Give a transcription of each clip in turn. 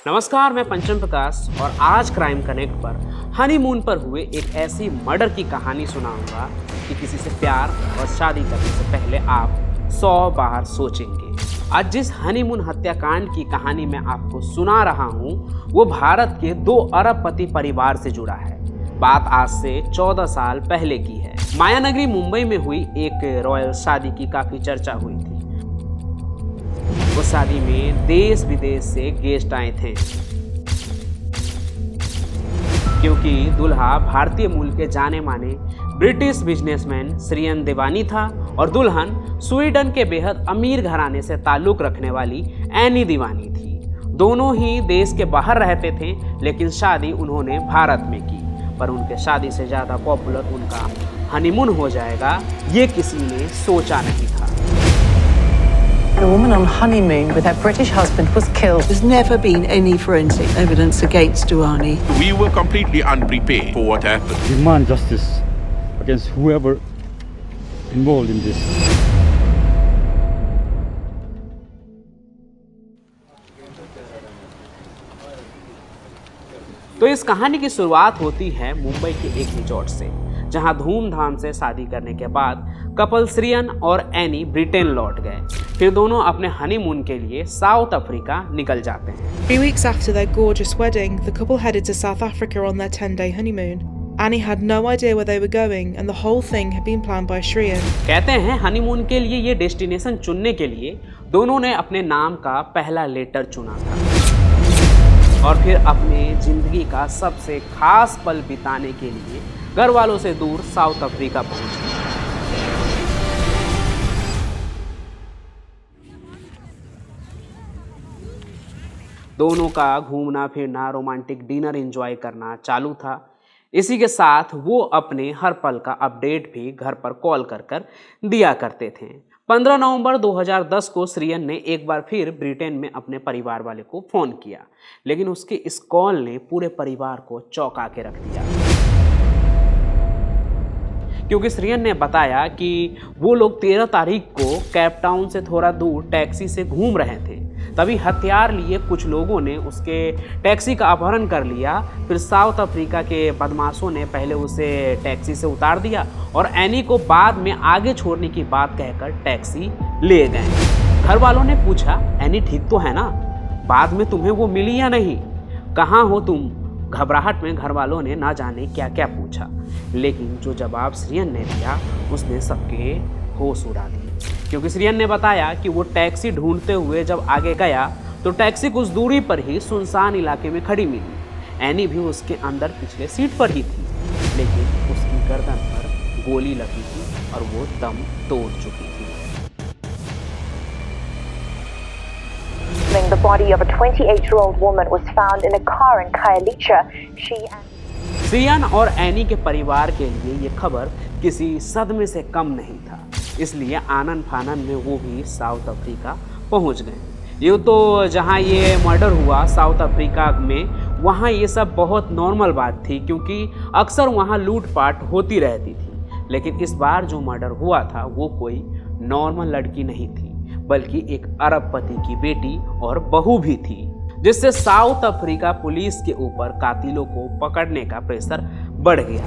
नमस्कार, मैं पंचम प्रकाश और आज क्राइम कनेक्ट पर हनीमून पर हुए एक ऐसी मर्डर की कहानी सुनाऊंगा कि किसी से प्यार और शादी करने से पहले आप 100 बार सोचेंगे। आज जिस हनीमून हत्याकांड की कहानी मैं आपको सुना रहा हूं, वो भारत के 2 अरबपति परिवार से जुड़ा है। बात आज से 14 साल पहले की है। मायानगरी मुंबई में हुई एक रॉयल शादी की काफी चर्चा हुई थी। उस शादी में देश विदेश से गेस्ट आए थे, क्योंकि दूल्हा भारतीय मूल के जाने माने ब्रिटिश बिजनेसमैन श्रियन देवानी था और दुल्हन स्वीडन के बेहद अमीर घराने से ताल्लुक रखने वाली एनी दीवानी थी। दोनों ही देश के बाहर रहते थे, लेकिन शादी उन्होंने भारत में की। पर उनके शादी से ज़्यादा पॉपुलर उनका हनीमून हो जाएगा, ये किसी ने सोचा नहीं था। A woman on honeymoon with her British husband was killed. There's never been any forensic evidence against Duani. We were completely unprepared for what happened. Demand justice against whoever involved in this. तो इस कहानी की शुरुआत होती है मुंबई के एक resort से, जहां धूमधाम से शादी करने के बाद कपल श्रियन और एनी ब्रिटेन लौट गए। फिर दोनों अपने हनीमून के लिए साउथ अफ्रीका निकल जाते हैं। 3 weeks after their gorgeous wedding, the couple headed to South Africa on their 10-day honeymoon. Annie had no idea where they were going, and the whole thing had been planned by Shriyan. कहते हैं honeymoon के लिए ये destination चुनने के लिए दोनों ने अपने नाम का पहला लेटर चुना था और फिर अपने जिंदगी का सबसे खास पल बिताने के लिए घर वालों से दूर साउथ अफ्रीका पहुंच गए। दोनों का घूमना फिरना, रोमांटिक डिनर एंजॉय करना चालू था। इसी के साथ वो अपने हर पल का अपडेट भी घर पर कॉल कर दिया करते थे। 15 नवंबर 2010 को श्रियन ने एक बार फिर ब्रिटेन में अपने परिवार वाले को फ़ोन किया, लेकिन उसके इस कॉल ने पूरे परिवार को चौंका के रख दिया, क्योंकि श्रियन ने बताया कि वो लोग 13 तारीख को केप टाउन से थोड़ा दूर टैक्सी से घूम रहे थे। तभी हथियार लिए कुछ लोगों ने उसके टैक्सी का अपहरण कर लिया। फिर साउथ अफ्रीका के बदमाशों ने पहले उसे टैक्सी से उतार दिया और एनी को बाद में आगे छोड़ने की बात कहकर टैक्सी ले गए। घर वालों ने पूछा, एनी ठीक तो है ना? बाद में तुम्हें वो मिली या नहीं? कहाँ हो तुम? घबराहट में घर वालों ने ना जाने क्या क्या पूछा, लेकिन जो जवाब श्रियन ने दिया उसने सबके होश उड़ा दिए। क्योंकि श्रियन ने बताया कि वो टैक्सी ढूंढते हुए जब आगे गया तो टैक्सी कुछ दूरी पर ही सुनसान इलाके में खड़ी मिली। एनी भी उसके अंदर पिछले सीट पर ही थी, लेकिन उसकी गर्दन पर गोली लगी थी और वो दम तोड़ चुकी थी। The body of a 28-year-old woman was found in a car in Khayelitsha. श्रियन और एनी के परिवार के लिए ये खबर किसी सदमे से कम नहीं था, इसलिए आनन फानन में वो भी साउथ अफ्रीका पहुंच गए। ये तो जहां ये मर्डर हुआ साउथ अफ्रीका में, वहां ये सब बहुत नॉर्मल बात थी, क्योंकि अक्सर वहां लूटपाट होती रहती थी। लेकिन इस बार जो मर्डर हुआ था वो कोई नॉर्मल लड़की नहीं थी, बल्कि एक अरबपति की बेटी और बहू भी थी, जिससे साउथ अफ्रीका पुलिस के ऊपर कातिलों को पकड़ने का प्रेशर बढ़ गया।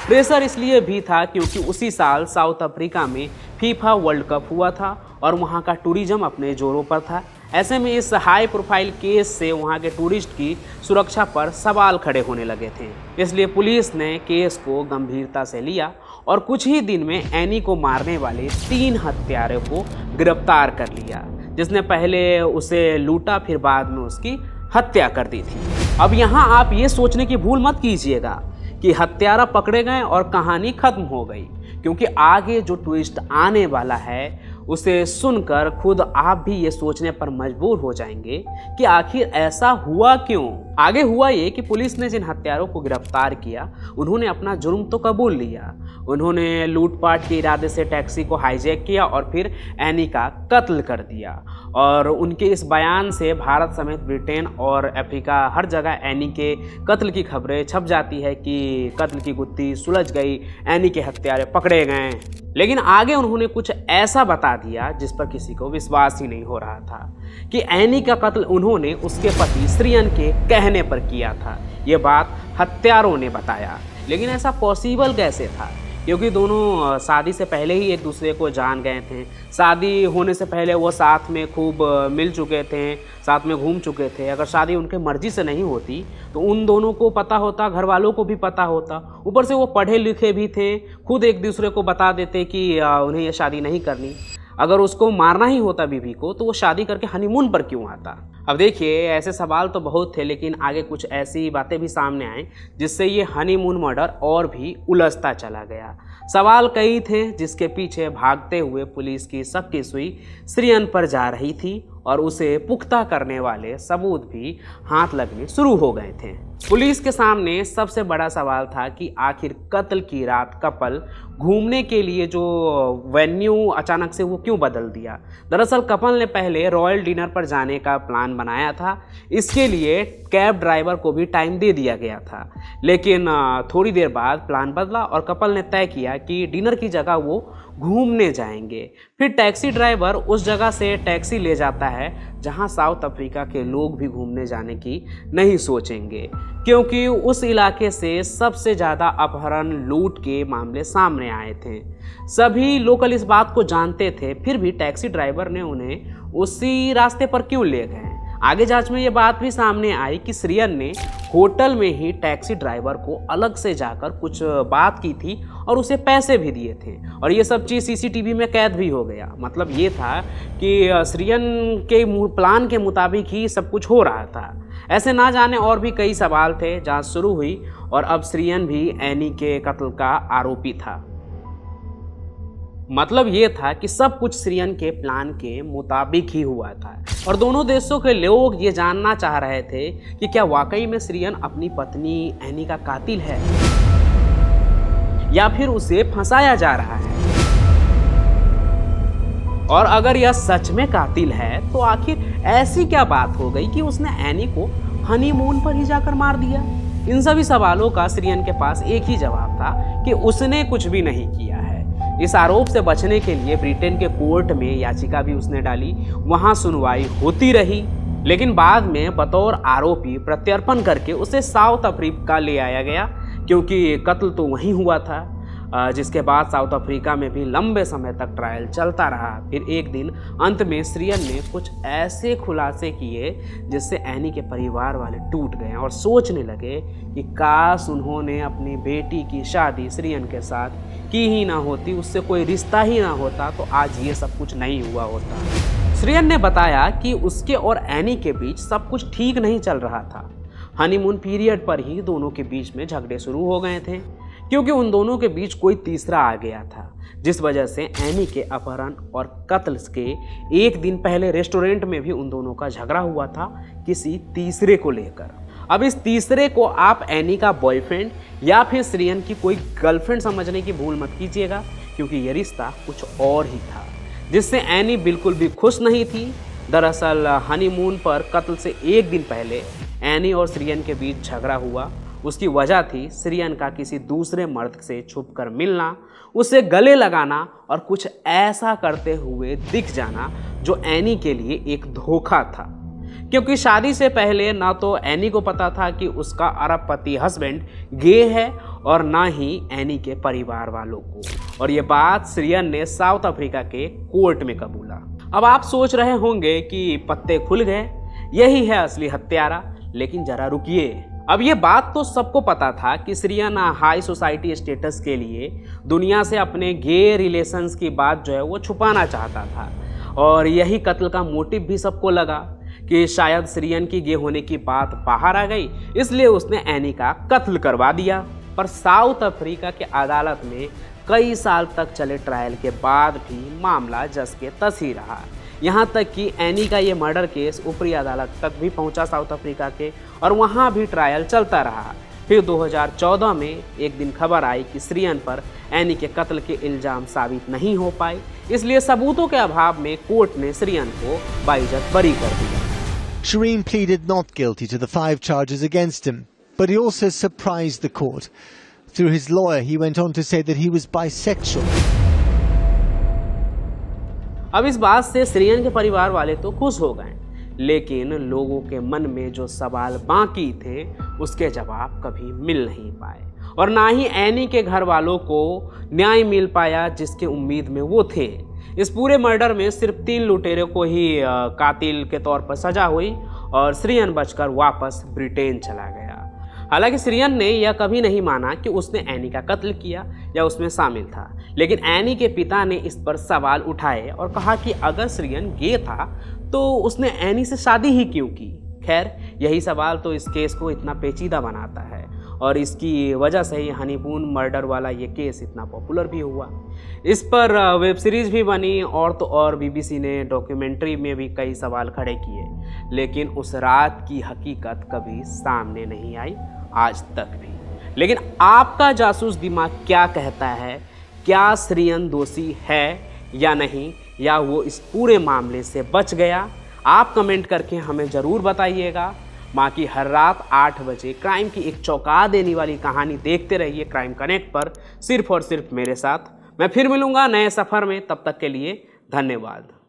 प्रेशर इसलिए भी था क्योंकि उसी साल साउथ अफ्रीका में फीफा वर्ल्ड कप हुआ था और वहां का टूरिज्म अपने जोरों पर था। ऐसे में इस हाई प्रोफाइल केस से वहां के टूरिस्ट की सुरक्षा पर सवाल खड़े होने लगे थे। इसलिए पुलिस ने केस को गंभीरता से लिया और कुछ ही दिन में एनी को मारने वाले 3 हत्यारों को गिरफ्तार कर लिया, जिसने पहले उसे लूटा फिर बाद में उसकी हत्या कर दी थी। अब यहाँ आप ये सोचने की भूल मत कीजिएगा कि हत्यारा पकड़े गए और कहानी खत्म हो गई, क्योंकि आगे जो ट्विस्ट आने वाला है उसे सुनकर खुद आप भी ये सोचने पर मजबूर हो जाएंगे कि आखिर ऐसा हुआ क्यों। आगे हुआ ये कि पुलिस ने जिन हत्यारों को गिरफ्तार किया उन्होंने अपना जुर्म तो कबूल लिया। उन्होंने लूटपाट के इरादे से टैक्सी को हाईजैक किया और फिर एनी का कत्ल कर दिया। और उनके इस बयान से भारत समेत ब्रिटेन और अफ्रीका हर जगह एनी के कत्ल की खबरें छप जाती है कि कत्ल की गुत्थी सुलझ गई, एनी के हत्यारे पकड़े गए। लेकिन आगे उन्होंने कुछ ऐसा बता दिया जिस पर किसी को विश्वास ही नहीं हो रहा था कि एनी का कत्ल उन्होंने उसके पति श्रियन के कहने पर किया था। ये बात हत्यारों ने बताया। लेकिन ऐसा पॉसिबल कैसे था, क्योंकि दोनों शादी से पहले ही एक दूसरे को जान गए थे। शादी होने से पहले वो साथ में खूब मिल चुके थे, साथ में घूम चुके थे। अगर शादी उनके मर्जी से नहीं होती तो उन दोनों को पता होता, घर वालों को भी पता होता। ऊपर से वो पढ़े लिखे भी थे, खुद एक दूसरे को बता देते कि उन्हें ये शादी नहीं करनी। अगर उसको मारना ही होता बीवी को तो वो शादी करके हनीमून पर क्यों आता। अब देखिए, ऐसे सवाल तो बहुत थे, लेकिन आगे कुछ ऐसी बातें भी सामने आए जिससे ये हनीमून मर्डर और भी उलझता चला गया। सवाल कई थे जिसके पीछे भागते हुए पुलिस की सबकी सुई श्रियन पर जा रही थी और उसे पुख्ता करने वाले सबूत भी हाथ लगने शुरू हो गए थे। पुलिस के सामने सबसे बड़ा सवाल था कि आखिर कत्ल की रात कपल घूमने के लिए जो वेन्यू अचानक से वो क्यों बदल दिया। दरअसल कपल ने पहले रॉयल डिनर पर जाने का प्लान बनाया था। इसके लिए कैब ड्राइवर को भी टाइम दे दिया गया था, लेकिन थोड़ी देर बाद प्लान बदला और कपल ने तय किया कि डिनर की जगह वो घूमने जाएंगे। फिर टैक्सी ड्राइवर उस जगह से टैक्सी ले जाता है जहां साउथ अफ्रीका के लोग भी घूमने जाने की नहीं सोचेंगे, क्योंकि उस इलाके से सबसे ज़्यादा अपहरण लूट के मामले सामने आए थे। सभी लोकल इस बात को जानते थे, फिर भी टैक्सी ड्राइवर ने उन्हें उसी रास्ते पर क्यों ले गए। आगे जांच में ये बात भी सामने आई कि श्रियन ने होटल में ही टैक्सी ड्राइवर को अलग से जाकर कुछ बात की थी और उसे पैसे भी दिए थे, और ये सब चीज़ सीसीटीवी में कैद भी हो गया। मतलब ये था कि श्रियन के प्लान के मुताबिक ही सब कुछ हो रहा था। ऐसे ना जाने और भी कई सवाल थे। जांच शुरू हुई और अब श्रियन भी एनी के कत्ल का आरोपी था। मतलब ये था कि सब कुछ श्रियन के प्लान के मुताबिक ही हुआ था, और दोनों देशों के लोग ये जानना चाह रहे थे कि क्या वाकई में श्रियन अपनी पत्नी एनी का कातिल है या फिर उसे फंसाया जा रहा है। और अगर यह सच में कातिल है तो आखिर ऐसी क्या बात हो गई कि उसने एनी को हनीमून पर ही जाकर मार दिया। इन सभी सवालों का श्रियन के पास एक ही जवाब था कि उसने कुछ भी नहीं किया है। इस आरोप से बचने के लिए ब्रिटेन के कोर्ट में याचिका भी उसने डाली। वहां सुनवाई होती रही, लेकिन बाद में बतौर आरोपी प्रत्यर्पण करके उसे साउथ अफ्रीका ले आया गया, क्योंकि कत्ल तो वहीं हुआ था। जिसके बाद साउथ अफ्रीका में भी लंबे समय तक ट्रायल चलता रहा। फिर एक दिन अंत में श्रियन ने कुछ ऐसे खुलासे किए जिससे एनी के परिवार वाले टूट गए और सोचने लगे कि काश उन्होंने अपनी बेटी की शादी श्रियन के साथ की ही ना होती, उससे कोई रिश्ता ही ना होता, तो आज ये सब कुछ नहीं हुआ होता। श्रियन ने बताया कि उसके और एनी के बीच सब कुछ ठीक नहीं चल रहा था। हनीमून पीरियड पर ही दोनों के बीच में झगड़े शुरू हो गए थे, क्योंकि उन दोनों के बीच कोई तीसरा आ गया था, जिस वजह से एनी के अपहरण और कत्ल के एक दिन पहले रेस्टोरेंट में भी उन दोनों का झगड़ा हुआ था किसी तीसरे को लेकर। अब इस तीसरे को आप एनी का बॉयफ्रेंड या फिर श्रियन की कोई गर्लफ्रेंड समझने की भूल मत कीजिएगा, क्योंकि ये रिश्ता कुछ और ही था, जिससे एनी बिल्कुल भी खुश नहीं थी। दरअसल हनीमून पर कत्ल से एक दिन पहले एनी और श्रियन के बीच झगड़ा हुआ। उसकी वजह थी श्रियन का किसी दूसरे मर्द से छुपकर मिलना, उसे गले लगाना और कुछ ऐसा करते हुए दिख जाना जो एनी के लिए एक धोखा था, क्योंकि शादी से पहले ना तो एनी को पता था कि उसका अरबपति हस्बैंड गे है और ना ही एनी के परिवार वालों को, और ये बात श्रियन ने साउथ अफ्रीका के कोर्ट में कबूला। अब आप सोच रहे होंगे कि पत्ते खुल गए, यही है असली हत्यारा, लेकिन जरा रुकिए। अब ये बात तो सबको पता था कि श्रियन हाई सोसाइटी स्टेटस के लिए दुनिया से अपने गे रिलेशंस की बात जो है वो छुपाना चाहता था, और यही कत्ल का मोटिव भी सबको लगा कि शायद श्रियन की गे होने की बात बाहर आ गई, इसलिए उसने एनी का कत्ल करवा दिया। पर साउथ अफ्रीका के अदालत में कई साल तक चले ट्रायल के बाद भी मामला जस के तस ही रहा। यहाँ तक कि एनी का ये मर्डर केस ऊपरी अदालत तक भी पहुँचा साउथ अफ्रीका के, और वहाँ भी ट्रायल चलता रहा। फिर 2014 में एक दिन खबर आई कि श्रियन पर एनी के कत्ल के इल्ज़ाम साबित नहीं हो पाए, इसलिए सबूतों के अभाव में कोर्ट ने श्रियन को बाइज्जत बरी कर दिया। Shireen pleaded not guilty to the 5 charges against him, but he also surprised the court. Through his lawyer, he went on to say that he was bisexual. अब इस बात से श्रियन के परिवार वाले तो खुश हो गए, लेकिन लोगों के मन में जो सवाल बाकी थे उसके जवाब कभी मिल नहीं पाए और ना ही एनी के घर वालों को न्याय मिल पाया जिसके उम्मीद में वो थे। इस पूरे मर्डर में सिर्फ 3 लुटेरों को ही कातिल के तौर पर सजा हुई और श्रियन बचकर वापस ब्रिटेन चला गया। हालांकि श्रियन ने यह कभी नहीं माना कि उसने एनी का कत्ल किया या उसमें शामिल था, लेकिन एनी के पिता ने इस पर सवाल उठाए और कहा कि अगर श्रियन गे था तो उसने एनी से शादी ही क्यों की। खैर, यही सवाल तो इस केस को इतना पेचीदा बनाता है और इसकी वजह से ही हनीमून मर्डर वाला ये केस इतना पॉपुलर भी हुआ। इस पर वेब सीरीज़ भी बनी और तो और बीबीसी ने डॉक्यूमेंट्री में भी कई सवाल खड़े किए, लेकिन उस रात की हकीकत कभी सामने नहीं आई आज तक भी। लेकिन आपका जासूस दिमाग क्या कहता है? क्या श्रियन दोषी है या नहीं, या वो इस पूरे मामले से बच गया? आप कमेंट करके हमें ज़रूर बताइएगा। बाकी हर रात 8 बजे क्राइम की एक चौंका देने वाली कहानी देखते रहिए क्राइम कनेक्ट पर, सिर्फ और सिर्फ मेरे साथ। मैं फिर मिलूंगा नए सफ़र में, तब तक के लिए धन्यवाद।